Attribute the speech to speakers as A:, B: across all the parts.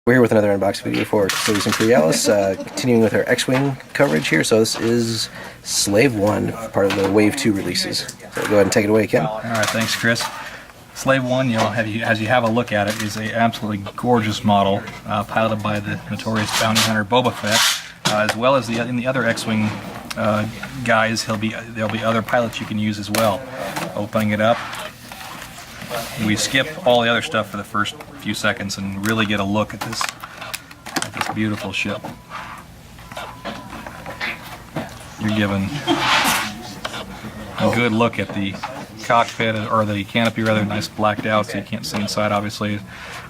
A: We're here with another unboxing video for Custodes Imperialis, continuing with our X-Wing coverage here. So this is Slave 1, part of the Wave 2 releases. So go ahead and take it away, Ken.
B: Alright, thanks Chris. Slave 1, as you have a look at it, is an absolutely gorgeous model, piloted by the notorious bounty hunter Boba Fett, as well as in the other X-Wing guys. There'll be other pilots you can use as well. Opening it up, we skip all the other stuff for the first few seconds and really get a look at this beautiful ship. You're given a good look at the cockpit, or the canopy rather, nice blacked out so you can't see inside obviously,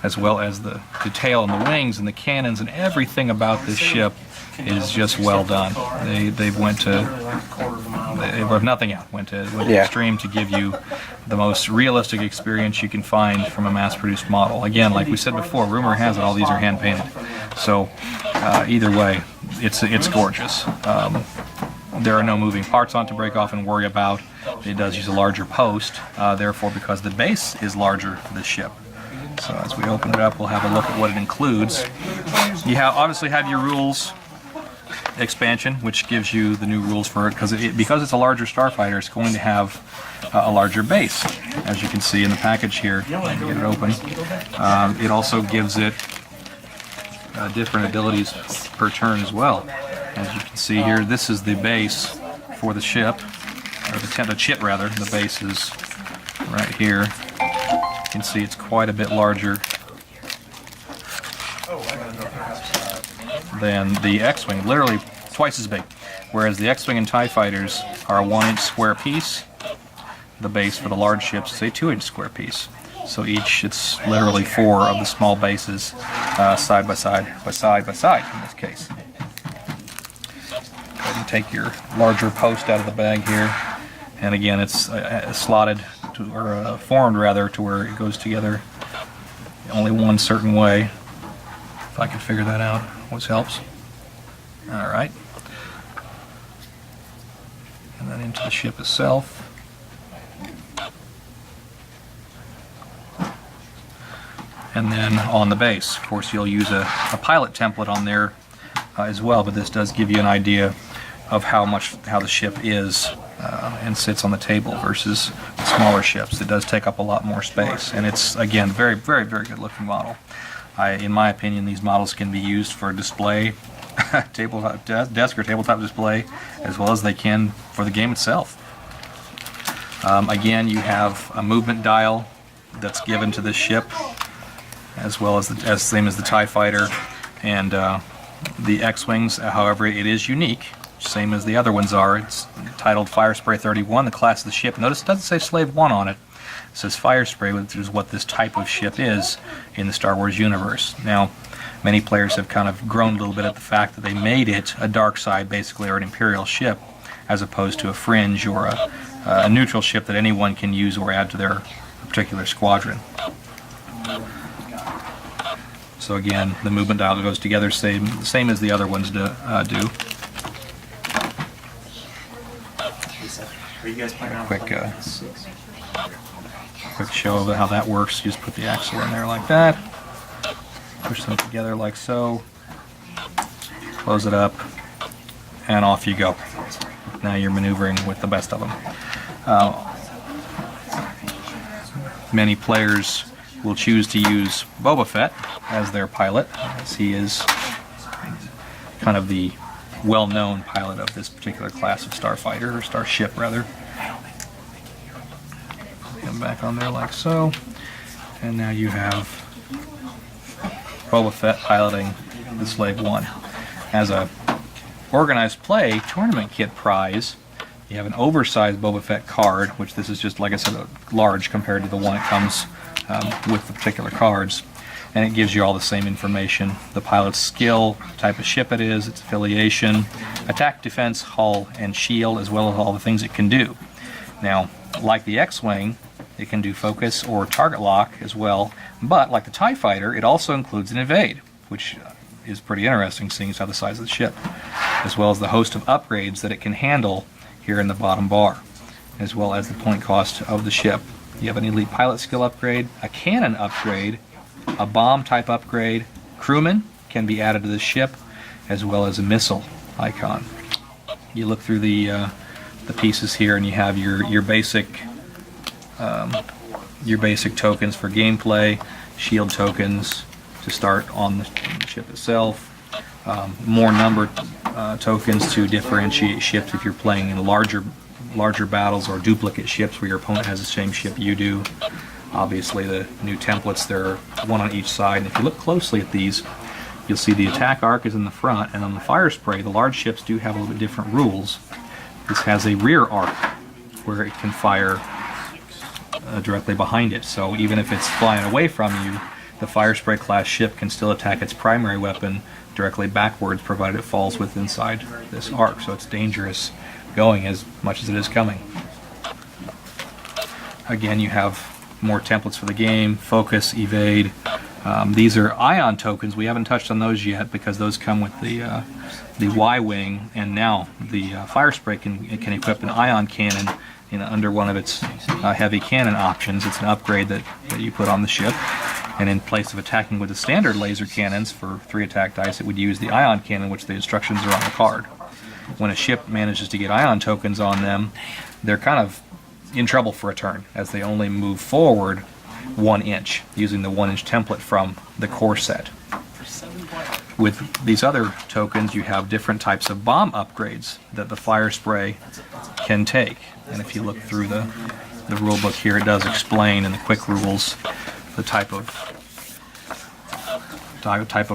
B: as well as the tail and the wings and the cannons, and everything about this ship is just well done. They left nothing out. Went to extreme to give you the most realistic experience you can find from a mass-produced model. Again, like we said before, rumor has it all these are hand-painted. So either way, it's gorgeous. There are no moving parts on to break off and worry about. It does use a larger post, therefore, because the base is larger for this ship. So as we open it up, we'll have a look at what it includes. You obviously have your rules expansion, which gives you the new rules for it, because it's a larger starfighter. It's going to have a larger base, as you can see in the package here. Let me get it open. It also gives it different abilities per turn as well. As you can see here, this is the base for the ship, or the chip rather. The base is right here. You can see it's quite a bit larger than the X-Wing, literally twice as big. Whereas the X-Wing and TIE fighters are a 1-inch square piece, the base for the large ships is a 2-inch square piece. So it's literally 4 of the small bases side by side in this case. Go ahead and take your larger post out of the bag here, and again it's slotted or formed rather to where it goes together only one certain way. If I can figure that out, which helps. Alright. And then into the ship itself. And then on the base. Of course, you'll use a pilot template on there as well, but this does give you an idea of how the ship is and sits on the table versus the smaller ships. It does take up a lot more space, and it's, again, very, very, very good looking model. In my opinion, these models can be used for display, tabletop desk or tabletop display, as well as they can for the game itself. Again, you have a movement dial that's given to this ship, as well as same as the TIE fighter and the X-Wings. However, it is unique, same as the other ones are. It's titled Fire Spray 31, the class of the ship. Notice it doesn't say Slave 1 on it. It says Fire Spray, which is what this type of ship is in the Star Wars universe. Now, many players have kind of groaned a little bit at the fact that they made it a dark side, basically, or an Imperial ship, as opposed to a fringe or a neutral ship that anyone can use or add to their particular squadron. So again, the movement dial goes together same as the other ones do. Quick show of how that works. You just put the axle in there like that, push them together like so, close it up, and off you go. Now you're maneuvering with the best of them. Many players will choose to use Boba Fett as their pilot, as he is kind of the well-known pilot of this particular class of starfighter, or starship rather. Come back on there like so, and now you have Boba Fett piloting the Slave 1. As a organized play tournament kit prize, you have an oversized Boba Fett card, which this is just, like I said, large compared to the one it comes with the particular cards, and it gives you all the same information: the pilot's skill, the type of ship it is, its affiliation, attack, defense, hull, and shield, as well as all the things it can do. Now, like the X-Wing, it can do focus or target lock as well, but like the TIE fighter, it also includes an evade, which is pretty interesting seeing as how the size of the ship, as well as the host of upgrades that it can handle here in the bottom bar, as well as the point cost of the ship. You have an elite pilot skill upgrade, a cannon upgrade, a bomb type upgrade, crewman can be added to the ship, as well as a missile icon. You look through the pieces here, and you have your basic tokens for gameplay, shield tokens to start on the ship itself, more number tokens to differentiate ships if you're playing in larger battles, or duplicate ships where your opponent has the same ship you do. Obviously the new templates, there are one on each side, and if you look closely at these, you'll see the attack arc is in the front, and on the fire spray, the large ships do have a little bit different rules. This has a rear arc where it can fire directly behind it, so even if it's flying away from you, the fire spray class ship can still attack its primary weapon directly backwards, provided it falls within inside this arc. So it's dangerous going as much as it is coming. Again, you have more templates for the game: focus, evade. These are ion tokens. We haven't touched on those yet because those come with the Y-wing, and now the fire spray can equip an ion cannon under one of its heavy cannon options. It's an upgrade that you put on the ship, and in place of attacking with the standard laser cannons for 3 attack dice, it would use the ion cannon, which the instructions are on the card. When a ship manages to get ion tokens on them, they're kind of in trouble for a turn, as they only move forward 1 inch using the 1-inch template from the core set. With these other tokens, you have different types of bomb upgrades that the fire spray can take, and if you look through the rule book here, it does explain in the quick rules the type of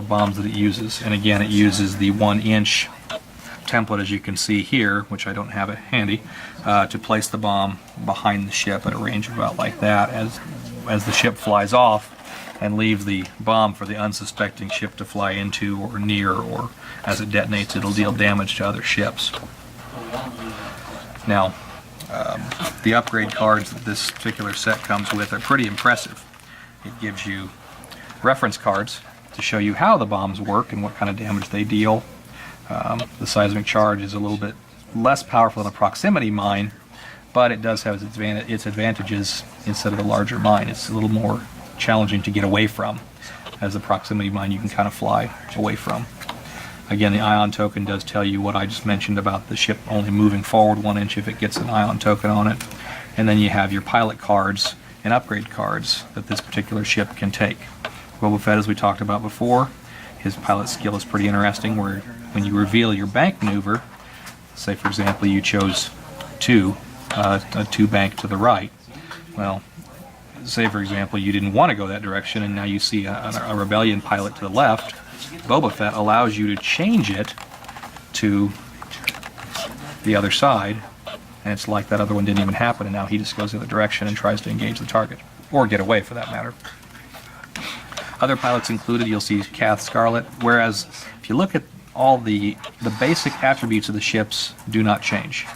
B: bombs that it uses. And again, it uses the 1-inch template, as you can see here, which I don't have it handy, to place the bomb behind the ship at a range of about like that as the ship flies off, and leave the bomb for the unsuspecting ship to fly into or near, or as it detonates, it'll deal damage to other ships. Now, the upgrade cards that this particular set comes with are pretty impressive. It gives you reference cards to show you how the bombs work and what kind of damage they deal. The seismic charge is a little bit less powerful than a proximity mine, but it does have its advantages. Instead of the larger mine, it's a little more challenging to get away from. As a proximity mine, you can kind of fly away from. Again, the ion token does tell you what I just mentioned about the ship only moving forward 1 inch if it gets an ion token on it. And then you have your pilot cards and upgrade cards that this particular ship can take. Boba Fett, as we talked about before, his pilot skill is pretty interesting, where when you reveal your bank maneuver, say for example you chose a 2 bank to the right, well, say for example you didn't want to go that direction, and now you see a rebellion pilot to the left, Boba Fett allows you to change it to the other side, and it's like that other one didn't even happen, and now he just goes the other direction and tries to engage the target, or get away for that matter. Other pilots included, you'll see Cath Scarlet, whereas if you look at all the basic attributes of the ships do not change.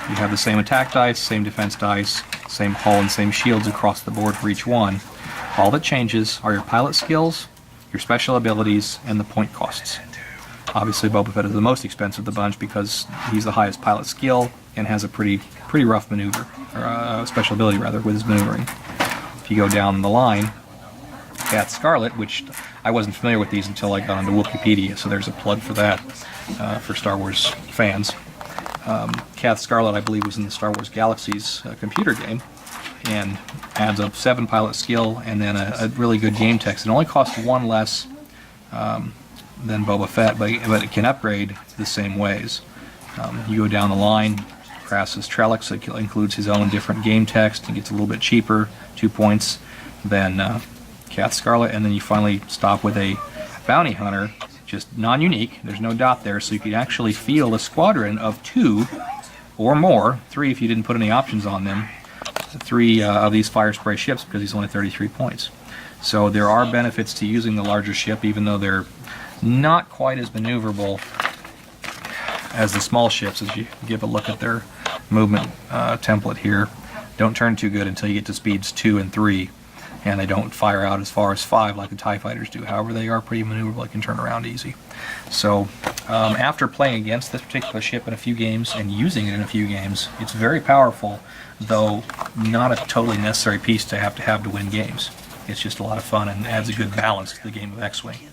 B: You have the same attack dice, same defense dice, same hull and same shields across the board for each one. All that changes are your pilot skills, your special abilities, and the point costs. Obviously Boba Fett is the most expensive of the bunch because he's the highest pilot skill and has a pretty rough maneuver, or special ability rather, with his maneuvering. If you go down the line, Cath Scarlet, which I wasn't familiar with these until I got onto Wikipedia, so there's a plug for that for Star Wars fans. Cath Scarlet, I believe, was in the Star Wars Galaxies computer game, and adds up 7 pilot skill and then a really good game text. It only costs 1 less than Boba Fett, but it can upgrade the same ways. You go down the line, Crassus Trellix includes his own different game text and gets a little bit cheaper, 2 points, than Cath Scarlet, and then you finally stop with a bounty hunter, just non-unique, there's no dot there, so you can actually field a squadron of 2 or more, 3 if you didn't put any options on them, 3 of these fire spray ships, because he's only 33 points. So there are benefits to using the larger ship, even though they're not quite as maneuverable as the small ships. As you give a look at their movement template here, don't turn too good until you get to speeds 2 and 3. And they don't fire out as far as 5 like the TIE fighters do. However, they are pretty maneuverable. They can turn around easy. So after playing against this particular ship in a few games and using it in a few games, it's very powerful, though not a totally necessary piece to have to win games. It's just a lot of fun and adds a good balance to the game of X-Wing.